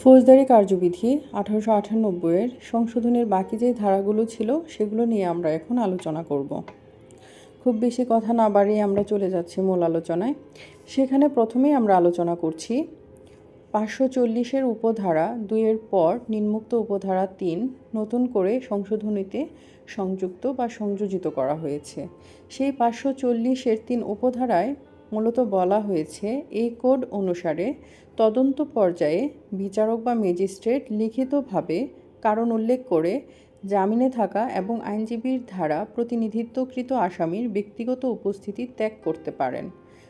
ফৌজদারি কার্যবিধি 1898-এর সংশোধনের বাকি যে ধারাগুলো ছিল সেগুলো নিয়ে আমরা এখন আলোচনা করব। খুব বেশি কথা না বাড়িয়ে আমরা চলে যাচ্ছি মূল আলোচনায়। সেখানে প্রথমেই আমরা আলোচনা করছি 540-এর উপধারা 2-এর পর নিম্নোক্ত উপধারা 3 নতুন করে সংশোধনীতে সংযুক্ত বা সংযোজিত করা হয়েছে। সেই 540-এর 3 উপধারায় মূলত বলা হয়েছে এই কোড অনুসারে তদন্ত পর্যায়ে বিচারক বা ম্যাজিস্ট্রেট লিখিতভাবে কারণ উল্লেখ করে জামিনে থাকা এবং আইনজীবীর দ্বারা প্রতিনিধিত্বকৃত আসামির ব্যক্তিগত উপস্থিতি ত্যাগ করতে পারেন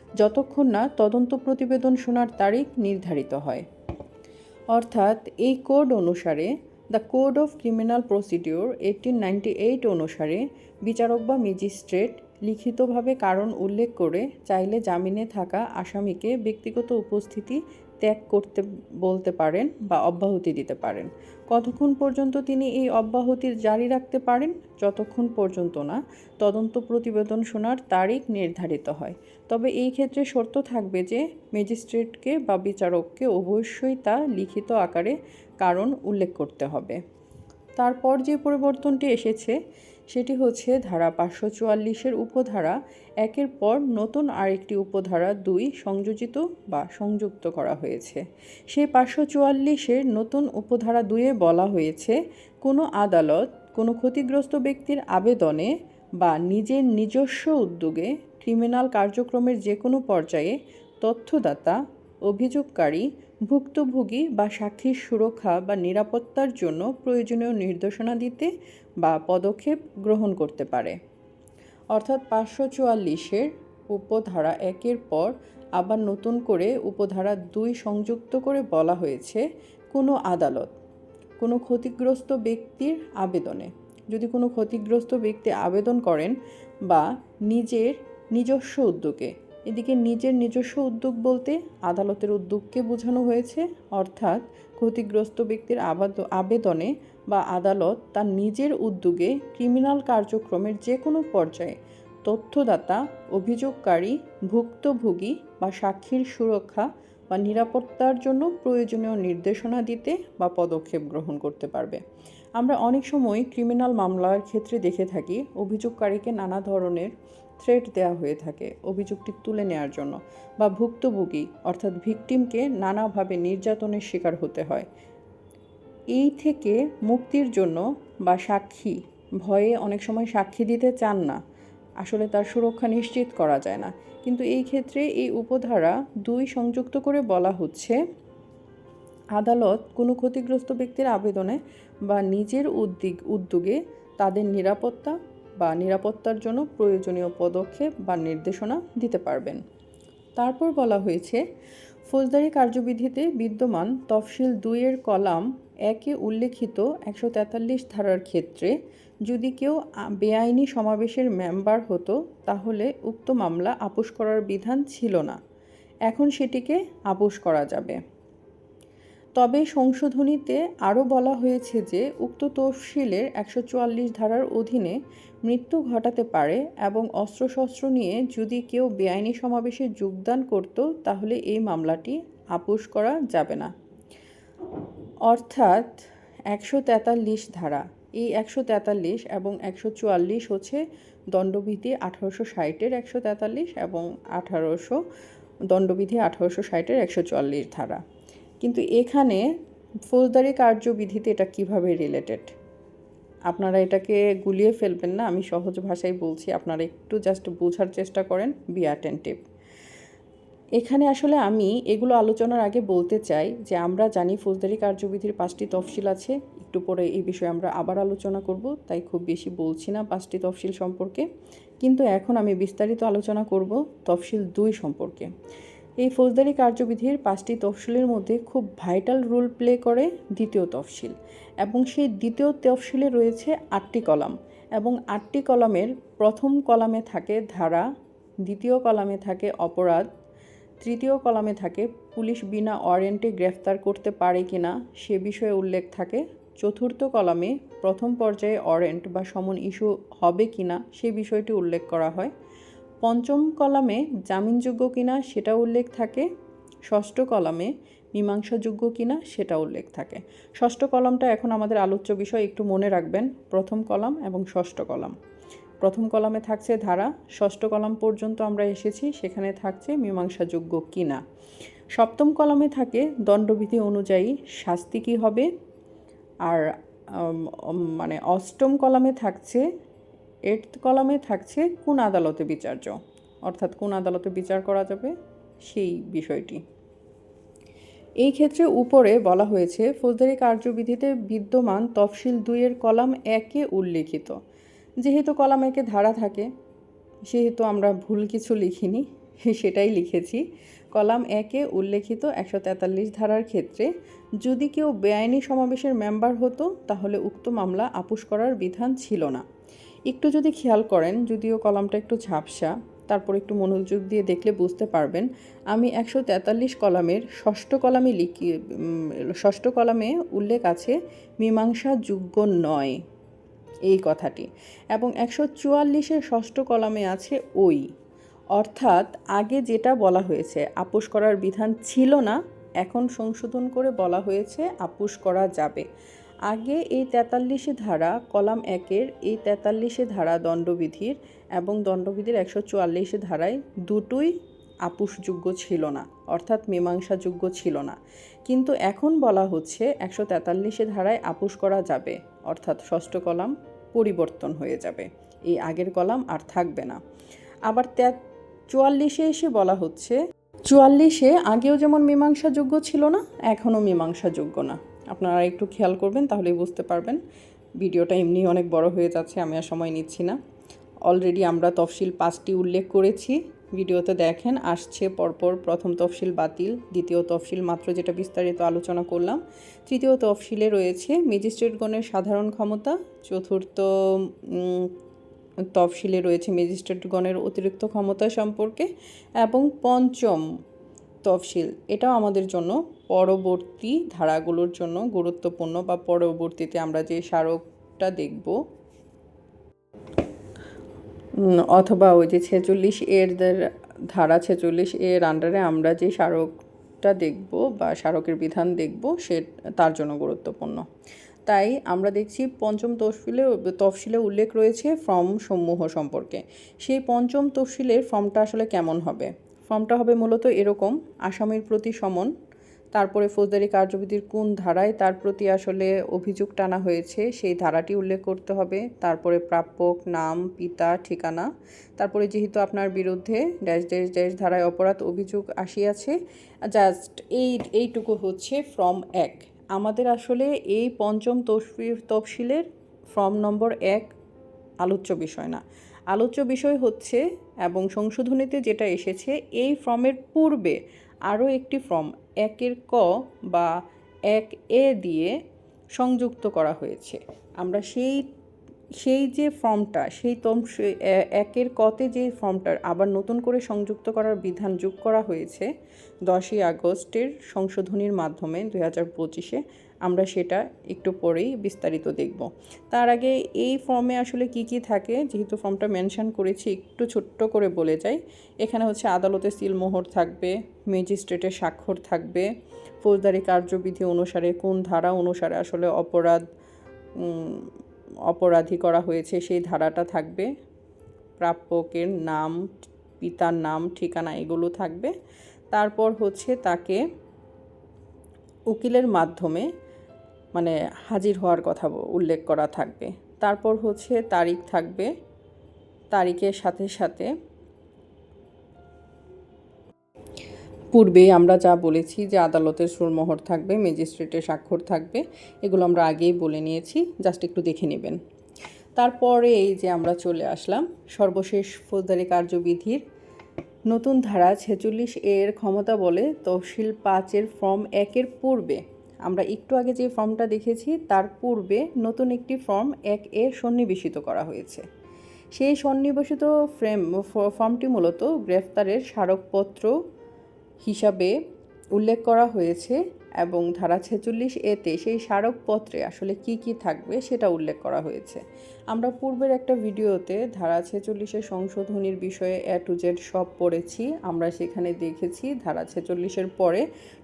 যতক্ষণ না তদন্ত প্রতিবেদন শোনার তারিখ নির্ধারিত হয়। অর্থাৎ এই কোড অনুসারে the code of criminal procedure 1898 অনুসারে বিচারক বা ম্যাজিস্ট্রেট লিখিতভাবে কারণ উল্লেখ করে চাইলে জামিনে থাকা আসামিকে ব্যক্তিগত উপস্থিতি ত্যাগ করতে বলতে পারেন বা অব্যাহতি দিতে পারেন। কতক্ষণ পর্যন্ত তিনি এই অব্যাহতি জারি রাখতে পারেন? যতক্ষণ পর্যন্ত না তদন্ত প্রতিবেদন শোনার তারিখ নির্ধারিত হয়। তবে এই ক্ষেত্রে শর্ত থাকবে যে ম্যাজিস্ট্রেটকে বা বিচারককে অবশ্যই তা লিখিত আকারে কারণ উল্লেখ করতে হবে। তারপর যে পরিবর্তনটি এসেছে সেটি হচ্ছে ধারা 544-এর উপধারা 1-এর পর নতুন আরেকটি উপধারা 2 সংযোজিত বা সংযুক্ত করা হয়েছে। সেই 544-এর নতুন উপধারা 2-এ বলা হয়েছে কোনো আদালত কোনো ক্ষতিগ্রস্ত ব্যক্তির আবেদনে বা নিজের নিজস্ব উদ্যোগে ক্রিমিনাল কার্যক্রমের যে কোনো পর্যায়ে তথ্যদাতা, অভিযোগকারী, ভুক্তভোগী বা সাক্ষীর সুরক্ষা বা নিরাপত্তার জন্য প্রয়োজনীয় নির্দেশনা দিতে বা পদক্ষেপ গ্রহণ করতে পারে। অর্থাৎ 544-এর উপধারা 1-এর পর আবার নতুন করে উপধারা 2 সংযুক্ত করে বলা হয়েছে কোনো আদালত কোনো ক্ষতিগ্রস্ত ব্যক্তির আবেদনে, যদি কোনো ক্ষতিগ্রস্ত ব্যক্তি আবেদন করেন বা নিজের নিজস্ব উদ্যোগে, এদিকে নিজের নিজস্ব উদ্যোগ বলতে আদালতের উদ্যোগকে বোঝানো হয়েছে। অর্থাৎ ক্ষতিগ্রস্ত ব্যক্তির আবেদনে বা আদালত তার নিজের উদ্যোগে ক্রিমিনাল কার্যক্রমের যে কোনো পর্যায়ে তথ্যদাতা, অভিযোগকারী, ভুক্তভোগী বা সাক্ষীর সুরক্ষা বা নিরাপত্তার জন্য প্রয়োজনীয় নির্দেশনা দিতে বা পদক্ষেপ গ্রহণ করতে পারবে। আমরা অনেক সময় ক্রিমিনাল মামলার ক্ষেত্রে দেখে থাকি অভিযোগকারীকে নানা ধরনের থ্রেট দেওয়া হয়ে থাকে অভিযোগটি তুলে নেওয়ার জন্য, বা ভুক্তভোগী অর্থাৎ ভিকটিমকে নানাভাবে নির্যাতনের শিকার হতে হয়। এই থেকে মুক্তির জন্য বা সাক্ষী ভয়ে অনেক সময় সাক্ষী দিতে চান না, আসলে তার সুরক্ষা নিশ্চিত করা যায় না, কিন্তু এই ক্ষেত্রে এই উপধারা 2 সংযুক্ত করে বলা হচ্ছে আদালত কোনো ক্ষতিগ্রস্ত ব্যক্তির আবেদনে বা নিজের উদ্যোগে তাদের নিরাপত্তা বা নিরাপত্তার জন্য প্রয়োজনীয় পদক্ষেপ বা নির্দেশনা দিতে পারবেন। তারপর বলা হয়েছে ফৌজদারি কার্যবিধিতে বিদ্যমান তফসিল 2-এর কলাম 1-এ উল্লেখিত 143 ধারার ক্ষেত্রে যদি কেউ বেআইনি সমাবেশের মেম্বার হতো তাহলে উক্ত মামলা আপোস করার বিধান ছিল না, এখন সেটিকে আপোস করা যাবে। তবে সংশোধনীতে আরও বলা হয়েছে যে উক্ত তফসিলের 144 ধারার অধীনে মৃত্যু ঘটাতে পারে এবং অস্ত্রশস্ত্র নিয়ে যদি কেউ বেআইনি সমাবেশে যোগদান করত তাহলে এই মামলাটি আপোস করা যাবে না। অর্থাৎ 143 ধারা, এই 143 এবং 144 হচ্ছে দণ্ডবিধি 1860-এর 143 এবং দণ্ডবিধি 1860-এর 144 ধারা। কিন্তু এখানে ফৌজদারি কার্যবিধিতে এটা কিভাবে রিলেটেড, আপনারা এটাকে গুলিয়ে ফেলবেন না, আমি সহজ ভাষায় বলছি, আপনারা একটু জাস্ট বোঝার চেষ্টা করেন, বি অ্যাটেন্টিভ। এখানে আসলে আমি এগুলো আলোচনার আগে বলতে চাই যে আমরা জানি ফৌজদারি কার্যবিধির 5টি তফসিল আছে, একটু পরে এই বিষয়ে আমরা আবার আলোচনা করব, তাই খুব বেশি বলছি না 5টি তফসিল সম্পর্কে, কিন্তু এখন আমি বিস্তারিত আলোচনা করব তফসিল 2 সম্পর্কে। এই ফৌজদারি কার্যবিধির 5টি তফসিলের মধ্যে খুব ভাইটাল রোল প্লে করে দ্বিতীয় তফসিল, এবং সেই দ্বিতীয় তফসিলে রয়েছে 8টি কলাম, এবং 8টি কলামের প্রথম কলামে থাকে ধারা, দ্বিতীয় কলামে থাকে অপরাধ, তৃতীয় কলামে থাকে পুলিশ বিনা ওয়ারেন্টে গ্রেফতার করতে পারে কিনা সে বিষয়ে উল্লেখ থাকে, চতুর্থ কলামে প্রথম পর্যায়ে ওয়ারেন্ট বা সমন ইস্যু হবে কিনা সে বিষয়টি উল্লেখ করা হয়, পঞ্চম কলামে জামিনযোগ্য কিনা সেটা উল্লেখ থাকে, ষষ্ঠ কলামে মীমাংসাযোগ্য কিনা সেটা উল্লেখ থাকে। ষষ্ঠ কলামটা এখন আমাদের আলোচ্য বিষয়, একটু মনে রাখবেন। প্রথম কলাম এবং ষষ্ঠ কলাম। প্রথম কলামে থাকছে ধারা, ষষ্ঠ কলাম পর্যন্ত আমরা এসেছি, সেখানে থাকছে মীমাংসাযোগ্য কিনা। সপ্তম কলামে থাকে দণ্ডবিধি অনুযায়ী শাস্তি কী হবে, আর মানে অষ্টম কলামে থাকছে, এইট কলামে থাকছে কোন আদালতে বিচার্য, অর্থাৎ কোন আদালতে বিচার করা যাবে সেই বিষয়টি। এই ক্ষেত্রে উপরে বলা হয়েছে ফৌজদারি কার্যবিধিতে বিদ্যমান তফসিল 2-এর কলাম 1-এ উল্লেখিত। যেহেতু কলাম 1-এ ধারা থাকে, সেহেতু আমরা ভুল কিছু লিখিনি, সেটাই লিখেছি। কলাম 1-এ উল্লেখিত 143 ধারার ক্ষেত্রে যদি কেউ বেআইনি সমাবেশের মেম্বার হতো তাহলে উক্ত মামলা আপোস করার বিধান ছিল না। একটু যদি খেয়াল করেন, যদিও কলামটা একটু ঝাপসা, তারপর একটু মনোযোগ দিয়ে দেখলে বুঝতে পারবেন। আমি 143 কলামের ষষ্ঠ কলামে উল্লেখ আছে মীমাংসাযোগ্য নয় এই কথাটি, এবং 144-এর ষষ্ঠ কলামে আছে ওই, অর্থাৎ আগে যেটা বলা হয়েছে আপোস করার বিধান ছিল না, এখন সংশোধন করে বলা হয়েছে আপোস করা যাবে। আগে এই 43 ধারা কলাম 1-এর এই 43 ধারা দণ্ডবিধির এবং দণ্ডবিধির 144 ধারায় দুটোই আপোসযোগ্য ছিল না, অর্থাৎ মীমাংসাযোগ্য ছিল না। কিন্তু এখন বলা হচ্ছে 143 ধারায় আপোস করা যাবে, অর্থাৎ ষষ্ঠ কলাম পরিবর্তন হয়ে যাবে, এই আগের কলাম আর থাকবে না। আবার 44-এ এসে বলা হচ্ছে 44-এ আগেও যেমন মীমাংসাযোগ্য ছিল না, এখনও মীমাংসাযোগ্য না। আপনারা একটু খেয়াল করবেন, তাহলেই বুঝতে পারবেন। ভিডিওটা এমনি অনেক বড় হয়ে যাচ্ছে, আমি আর সময় নিচ্ছি না। অলরেডি আমরা তফসিল 5টি উল্লেখ করেছি, ভিডিওতে দেখেন আসছে পরপর। প্রথম তফসিল বাতিল, দ্বিতীয় তফসিল মাত্র যেটা বিস্তারিত আলোচনা করলাম, তৃতীয় তফসিলে রয়েছে ম্যাজিস্ট্রেটগণের সাধারণ ক্ষমতা, চতুর্থ তফসিলে রয়েছে ম্যাজিস্ট্রেটগণের অতিরিক্ত ক্ষমতা সম্পর্কে, এবং পঞ্চম তফসিল, এটাও আমাদের জন্য পরবর্তী ধারাগুলোর জন্য গুরুত্বপূর্ণ, বা পরবর্তীতে আমরা যে স্মারকটা দেখব, অথবা ওই যে 46-এর ধারা 46-এর আন্ডারে আমরা যে স্মারকটা দেখব বা স্মারকের বিধান দেখব, সে তার জন্য গুরুত্বপূর্ণ। তাই আমরা দেখছি পঞ্চম তফসিলে উল্লেখ রয়েছে ফর্ম সমূহ সম্পর্কে। সেই পঞ্চম তফসিলের ফর্মটা আসলে কেমন হবে? ফর্মটা হবে মূলত এরকম: আসামির প্রতি সমন, তারপরে ফৌজদারি কার্যবিধির কোন ধারায় তার প্রতি আসলে অভিযোগ টানা হয়েছে সেই ধারাটি উল্লেখ করতে হবে, তারপরে প্রাপক নাম, পিতা, ঠিকানা, তারপরে যেহেতু আপনার বিরুদ্ধে ড্যাশ ড্যাশ ড্যাশ ধারায় অপরাধ অভিযোগ আসিয়াছে, জাস্ট এইটুকু হচ্ছে ফর্ম 1। আমাদের আসলে এই পঞ্চম তফসিলের ফর্ম নম্বর 1 আলোচ্য বিষয় না। আলোচ্য বিষয় হচ্ছে, এবং সংশোধনীতে যেটা এসেছে, এই ফর্মের পূর্বে আরও একটি ফর্ম 1-এর ক বা 1A দিয়ে সংযুক্ত করা হয়েছে। আমরা সেই যে ফর্মটা, সেই 1-এর কতে যে ফর্মটার আবার নতুন করে সংযুক্ত করার বিধান যোগ করা হয়েছে 10ই আগস্টের সংশোধনীর মাধ্যমে 2025-এ, আমরা সেটা একটু পরেই বিস্তারিত দেখব। তার আগে এই ফর্মে আসলে কি কি থাকে, যেহেতু ফর্মটা মেনশন করেছি, একটু ছোট্ট করে বলে যাই। এখানে হচ্ছে আদালতে সিলমোহর থাকবে, ম্যাজিস্ট্রেটের স্বাক্ষর থাকবে, ফৌজদারি কার্যবিধি অনুসারে কোন ধারা অনুসারে আসলে অপরাধী করা হয়েছে সেই ধারাটা থাকবে, প্রাপকের নাম, পিতার নাম, ঠিকানা, এগুলো থাকবে। তারপর হচ্ছে তাকে উকিলের মাধ্যমে মানে হাজির হওয়ার কথা উল্লেখ করা থাকবে। তারপর হচ্ছে তারিখ থাকবে, তারিখের সাথে সাথে পূর্বেই আমরা যা বলেছি যে আদালতের সুরমোহর থাকবে, ম্যাজিস্ট্রেটের স্বাক্ষর থাকবে, এগুলো আমরা আগেই বলে নিয়েছি, জাস্ট একটু দেখে নেবেন। তারপরে এই যে আমরা চলে আসলাম সর্বশেষ ফৌজদারি কার্যবিধির নতুন ধারা 46-এর ক্ষমতা বলে তফসিল 5-এর ফর্ম 1-এর পূর্বে, আমরা একটু আগে যে ফর্মটা দেখেছি তার পূর্বে নতুন একটি ফর্ম 1A সন্নিবেশিত করা হয়েছে। সেই সন্নিবেশিত ফর্মটি মূলত গ্রেফতারের স্মারকপত্র হিসাবে উল্লেখ করা হয়েছে এবং ধারা 46 এতে সেই স্মারকপত্রে আসলে কি কি থাকবে সেটা উল্লেখ করা হয়েছে। আমরা পূর্বের একটা ভিডিওতে ধারা 46-এর সংশোধনীর বিষয়ে A to Z সব পড়েছি। আমরা সেখানে দেখেছি ধারা 46-এর পরে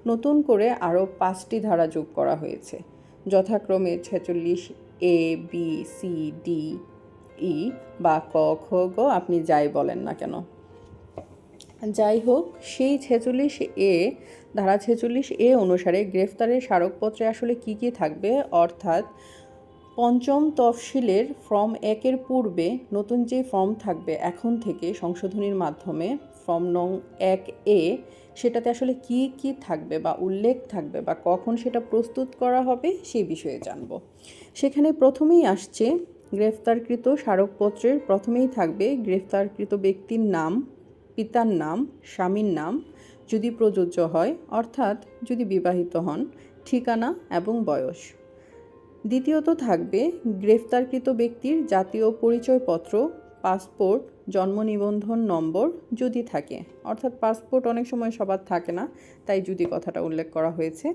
নতুন করে আরও 5টি ধারা যোগ করা হয়েছে, যথাক্রমে 46A, B, C, D, E বা ক, খ, গ, আপনি যাই বলেন না কেন। যাই হোক, সেই 46A ধারা 46A অনুসারে গ্রেফতারের স্মারকপত্রে আসলে কি কি থাকবে, অর্থাৎ পঞ্চম তফসিলের ফর্ম 1-এর পূর্বে নতুন যে ফর্ম থাকবে এখন থেকে সংশোধনীর মাধ্যমে, ফর্ম নং 1A, সেটাতে আসলে কি কি থাকবে বা উল্লেখ থাকবে বা কখন সেটা প্রস্তুত করা হবে সেই বিষয়ে জানব। সেখানে প্রথমেই আসছে গ্রেফতারকৃত স্মারকপত্রের প্রথমেই থাকবে গ্রেফতারকৃত ব্যক্তির নাম, পিতার নাম, স্বামীর নাম যদি প্রযোজ্য হয়, অর্থাৎ যদি বিবাহিত হন, ঠিকানা এবং বয়স। দ্বিতীয়ত থাকবে গ্রেফতারকৃত ব্যক্তির জাতীয় পরিচয়পত্র, পাসপোর্ট, জন্ম নিবন্ধন নম্বর যদি থাকে, অর্থাৎ পাসপোর্ট অনেক সময় সবার থাকে না, তাই যদি কথাটা উল্লেখ করা হয়েছে।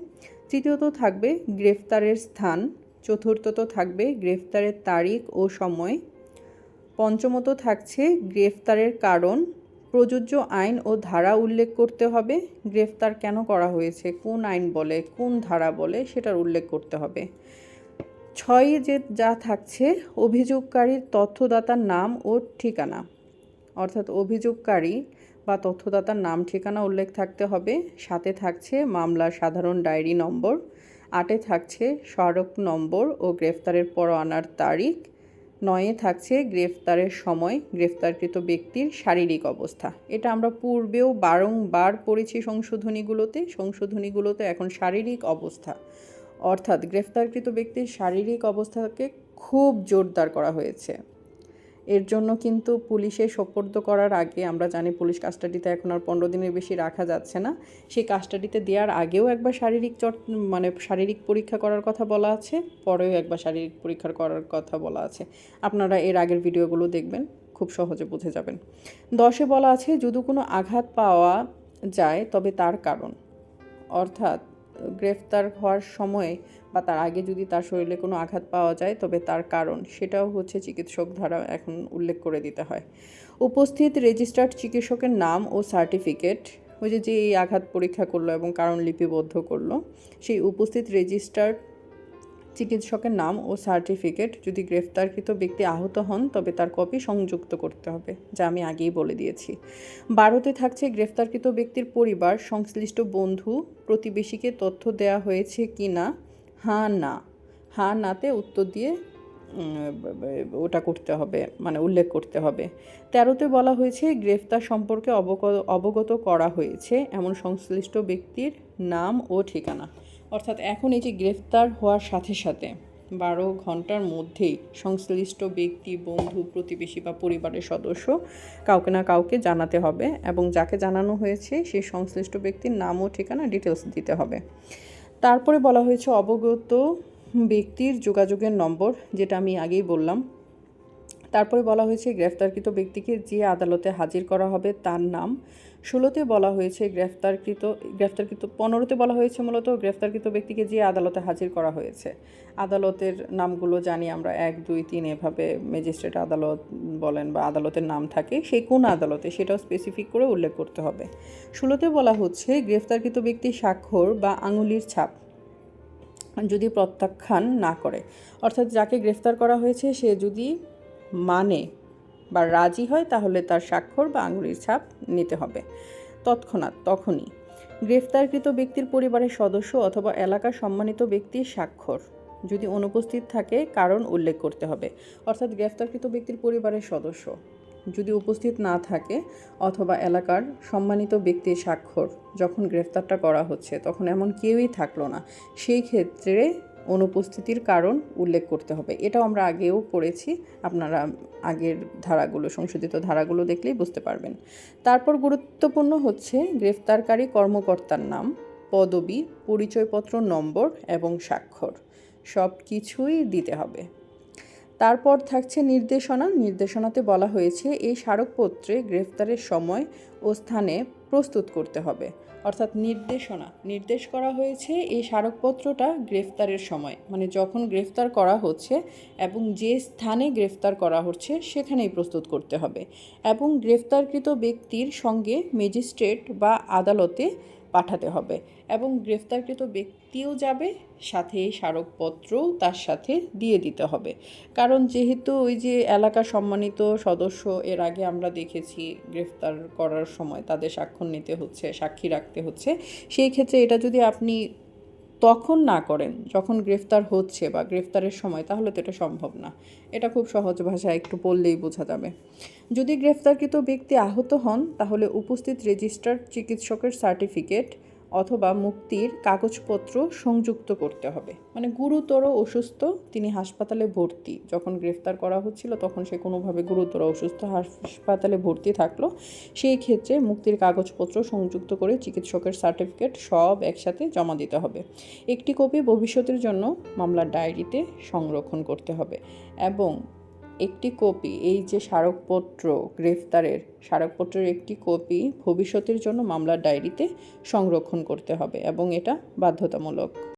তৃতীয়ত থাকবে গ্রেফতারের স্থান। চতুর্থত থাকবে গ্রেফতারের তারিখ ও সময়। পঞ্চমত থাকছে গ্রেফতারের কারণ, প্রযোজ্য আইন ও ধারা উল্লেখ করতে হবে, গ্রেফতার কেন করা হয়েছে, কোন আইন বলে, কোন ধারা বলে সেটার উল্লেখ করতে হবে। 6 যা থাকছে অভিযোগকারীর তথ্যদাতার নাম ও ঠিকানা, অর্থাৎ অভিযোগকারী বা তথ্যদাতার নাম ঠিকানা উল্লেখ থাকতে হবে। 7 থাকছে মামলার সাধারণ ডায়েরি নম্বর। 8 থাকছে স্মারক নম্বর ও গ্রেফতারের পরোয়ানার তারিখ। 9 থাকছে গ্রেফতারের সময়, গ্রেফতারকৃত ব্যক্তির শারীরিক অবস্থা। এটা আমরা পূর্বেও বারংবার পড়েছি সংশোধনীগুলোতে এখন শারীরিক অবস্থা, অর্থাৎ গ্রেফতারকৃত ব্যক্তির শারীরিক অবস্থাকে খুব জোরদার করা হয়েছে। এর জন্য কিন্তু পুলিশে সোপর্দ করার আগে, আমরা জানি পুলিশ কাস্টাডিতে এখন আর 15 দিনের বেশি রাখা যাচ্ছে না, সেই কাস্টাডিতে দেওয়ার আগেও একবার শারীরিক পরীক্ষা করার কথা বলা আছে, পরেও একবার শারীরিক পরীক্ষা করার কথা বলা আছে। আপনারা এর আগের ভিডিওগুলো দেখবেন, খুব সহজে বুঝে যাবেন। 10 বলা আছে যদি কোনো আঘাত পাওয়া যায় তবে তার কারণ, অর্থাৎ গ্রেফতার হওয়ার সময় বা তার আগে যদি তার শরীরে কোনো আঘাত পাওয়া যায় তবে তার কারণ, সেটাও হচ্ছে চিকিৎসক ধারা এখন উল্লেখ করে দিতে হয়। উপস্থিত রেজিস্টার্ড চিকিৎসকের নাম ও সার্টিফিকেট, ওই যে এই আঘাত পরীক্ষা করলো এবং কারণ লিপিবদ্ধ করলো, সেই উপস্থিত রেজিস্টার্ড চিকিৎসকের নাম ও সার্টিফিকেট যদি গ্রেফতারকৃত ব্যক্তি আহত হন তবে তার কপি সংযুক্ত করতে হবে, যা আমি আগেই বলে দিয়েছি। 12 থাকছে গ্রেফতারকৃত ব্যক্তির পরিবার, সংশ্লিষ্ট বন্ধু, প্রতিবেশীকে তথ্য দেওয়া হয়েছে কি না, হ্যাঁ না, হ্যাঁ নাতে উত্তর দিয়ে ওটা করতে হবে, মানে উল্লেখ করতে হবে। 13 বলা হয়েছে গ্রেফতার সম্পর্কে অবগত করা হয়েছে এমন সংশ্লিষ্ট ব্যক্তির নাম ও ঠিকানা, অর্থাৎ এখন এই যে গ্রেফতার হওয়ার সাথে সাথে 12 ঘন্টার মধ্যেই সংশ্লিষ্ট ব্যক্তি, বন্ধু, প্রতিবেশী বা পরিবারের সদস্য কাউকে না কাউকে জানাতে হবে এবং যাকে জানানো হয়েছে সেই সংশ্লিষ্ট ব্যক্তির নাম ও ঠিকানা ডিটেলস দিতে হবে। তারপরে বলা হয়েছে অবগত ব্যক্তির যোগাযোগের নম্বর, যেটা আমি আগেই বললাম। তারপরে বলা হয়েছে গ্রেফতারকৃত ব্যক্তিকে যে আদালতে হাজির করা হবে তার নাম। 16 বলা হয়েছে গ্রেফতারকৃত 15 বলা হয়েছে মূলত গ্রেফতারকৃত ব্যক্তিকে যে আদালতে হাজির করা হয়েছে। আদালতের নামগুলো জানি আমরা 1, 2, 3 এভাবে ম্যাজিস্ট্রেট আদালত বলেন বা আদালতের নাম থাকে, সেই কোন আদালতে সেটাও স্পেসিফিক করে উল্লেখ করতে হবে। 16 বলা হচ্ছে গ্রেফতারকৃত ব্যক্তির স্বাক্ষর বা আঙুলির ছাপ যদি প্রত্যাখ্যান না করে, অর্থাৎ যাকে গ্রেফতার করা হয়েছে সে যদি মানে বা রাজি হয় তাহলে তার স্বাক্ষর বা আঙুলির ছাপ নিতে হবে তখনই। গ্রেফতারকৃত ব্যক্তির পরিবারের সদস্য অথবা এলাকার সম্মানিত ব্যক্তির স্বাক্ষর যদি অনুপস্থিত থাকে কারণ উল্লেখ করতে হবে, অর্থাৎ গ্রেফতারকৃত ব্যক্তির পরিবারের সদস্য যদি উপস্থিত না থাকে অথবা এলাকার সম্মানিত ব্যক্তির স্বাক্ষর যখন গ্রেফতারটা করা হচ্ছে তখন এমন কেউই থাকলো না, সেই ক্ষেত্রে অনুপস্থিতির কারণ উল্লেখ করতে হবে। এটাও আমরা আগেও পড়েছি, আপনারা আগের সংশোধিত ধারাগুলো দেখলেই বুঝতে পারবেন। তারপর গুরুত্বপূর্ণ হচ্ছে গ্রেফতারকারী কর্মকর্তার নাম, পদবি, পরিচয়পত্র নম্বর এবং স্বাক্ষর, সব কিছুই দিতে হবে। তারপর থাকছে নির্দেশনাতে বলা হয়েছে এই স্মারকপত্রে গ্রেফতারের সময় ও স্থানে প্রস্তুত করতে হবে, অর্থাৎ নির্দেশ করা হয়েছে এই স্মারকপত্রটা গ্রেফতারের সময়, মানে যখন গ্রেফতার করা হচ্ছে এবং যে স্থানে গ্রেফতার করা হচ্ছে সেখানেই প্রস্তুত করতে হবে, এবং গ্রেফতারকৃত ব্যক্তির সঙ্গে ম্যাজিস্ট্রেট বা আদালতে পাঠাতে হবে, এবং গ্রেফতারকৃত ব্যক্তিও যাবে, সাথে এই স্মারকপত্রও তার সাথে দিয়ে দিতে হবে। কারণ যেহেতু ওই যে এলাকার সম্মানিত সদস্য, এর আগে আমরা দেখেছি গ্রেফতার করার সময় তাদের স্বাক্ষর নিতে হচ্ছে, সাক্ষী রাখতে হচ্ছে, সেই ক্ষেত্রে এটা যদি আপনি তখন না করেন যখন গ্রেফতার হচ্ছে বা গ্রেফতারের সময়, তাহলে তো এটা সম্ভব না। এটা খুব সহজ ভাষায় একটু বললেই বোঝা যাবে। যদি গ্রেফতারকৃত ব্যক্তি আহত হন, তাহলে উপস্থিত রেজিস্টার্ড চিকিৎসকের সার্টিফিকেট অথবা মুক্তির কাগজপত্র সংযুক্ত করতে হবে। মানে গুরুতর অসুস্থ, তিনি হাসপাতালে ভর্তি, যখন গ্রেফতার করা হচ্ছিল তখন সে কোনোভাবে গুরুতর অসুস্থ, হাসপাতালে ভর্তি থাকলো, সেই ক্ষেত্রে মুক্তির কাগজপত্র সংযুক্ত করে চিকিৎসকের সার্টিফিকেট সব একসাথে জমা দিতে হবে। একটি কপি ভবিষ্যতের জন্য মামলার ডায়েরিতে সংরক্ষণ করতে হবে, এবং একটি কপি, এই যে গ্রেফতারের স্মারকপত্রের একটি কপি ভবিষ্যতের জন্য মামলার ডায়েরিতে সংরক্ষণ করতে হবে, এবং এটা বাধ্যতামূলক।